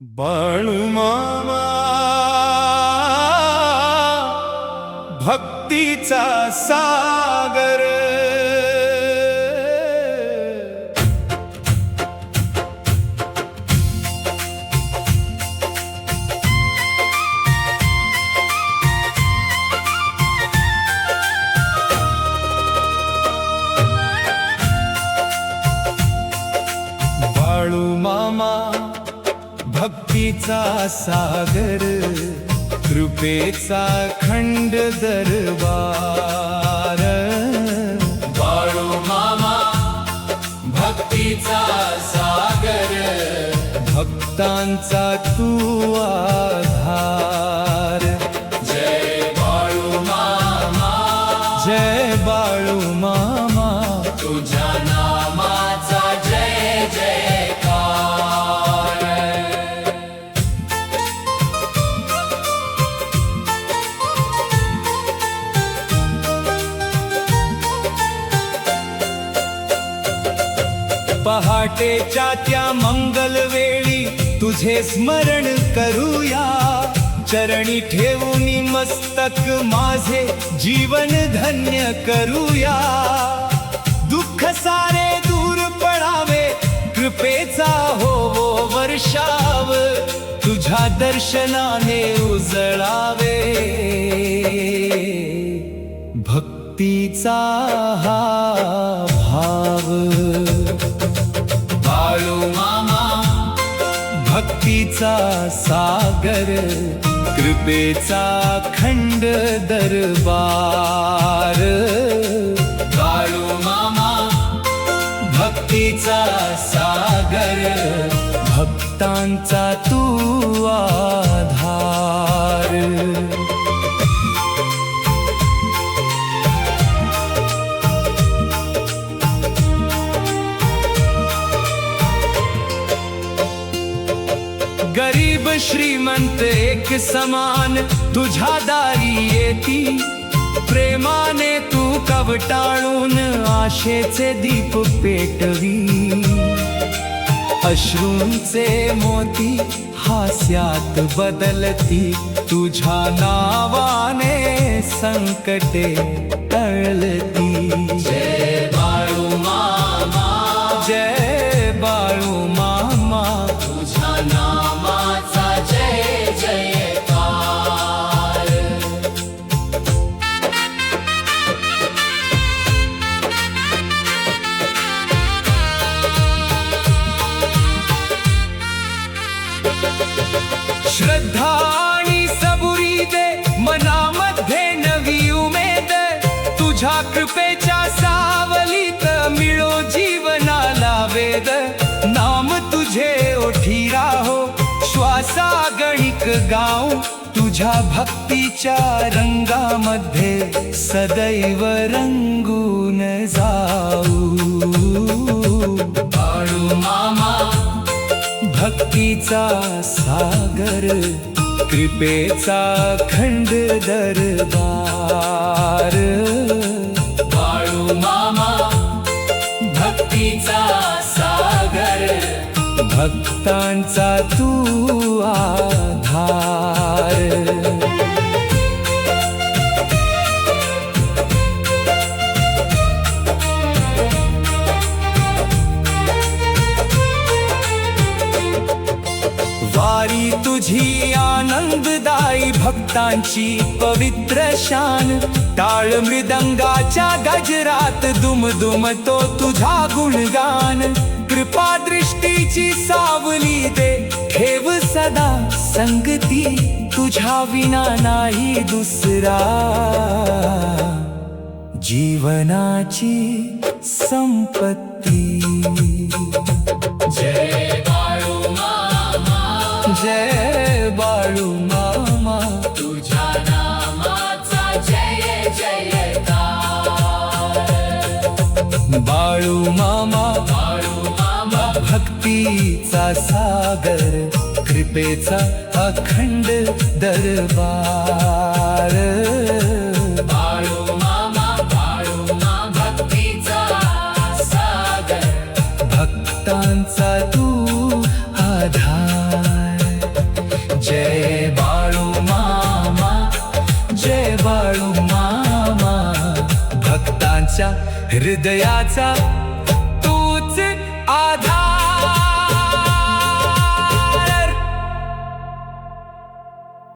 बाळूमामा भक्तीचा सागर। बाळूमामा भक्तीचा सागर, कृपेचा खंड दरबार। बाळूमामा भक्तीचा सागर, भक्तांचा तू आधार। जय बाळूमामा, जय बाळूमामा, तुझ्या नामाचा जय जयकार। पहाटेच्या त्या मंगलवेळी तुझे स्मरण करूया, चरणी ठेवूनी मस्तक माझे जीवन धन्य करूया। दुःख सारे दूर पडावे, कृपेचा होवो वर्षाव, तुझ्या दर्शनाने उजळावे भक्तीचा हा भाव। बाळूमामा भक्तीचा सागर, कृपेचा खंड दरबार। बाळूमामा भक्तीचा सागर, भक्तांचा तू आधार। गरीब श्रीमंत एक समान तुझ्या दारी येती, प्रेमाने तू कवटाळून आशेचे दीप पेटवी। अश्रूंचे मोती हास्यात बदलती, तुझ्या नावाने संकटे टळती। जय बाळूमामा, जय बाळूमामा, तुझ्या नामाचा जय जयकार। श्रद्धा आणि सबुरी दे मनामध्ये नवी उमेद, तुझ्या कृपेच्या सावलीत मिळो जीवनाला वेद। नाम तुझे ओठी राहो, श्वासा गणिक गाऊ, तुझ्या भक्तीच्या रंगामध्ये सदैव रंगून जाऊ। बाळूमामा भक्तीचा सागर, कृपेचा खंड दरबार। बाळूमामा भक्तीचा सागर, भक्तांचा तू आधार। वारी तुझी आनंददायी, भक्तांची पवित्र शान। टाळ मृदंगाच्या गजरात दुमदुमतो तुझा गुणगान। कृपा दृष्टीची सावली दे, ठेव सदा संगती, तुझ्या विना नाही दुसरा जीवनाची संपत्ती। जय बाळूमामा, जय बाळूमामा, तुझ्या नामाचा जय जयकार। बाळूमामा बाळूमामा भक्तीचा सागर, कृपेचा अखंड दरबार। बाळूमामा भक्तीचा सागर, भक्तांचा तू आधार। बाळू मामा भक्तांच्या हृदयाचा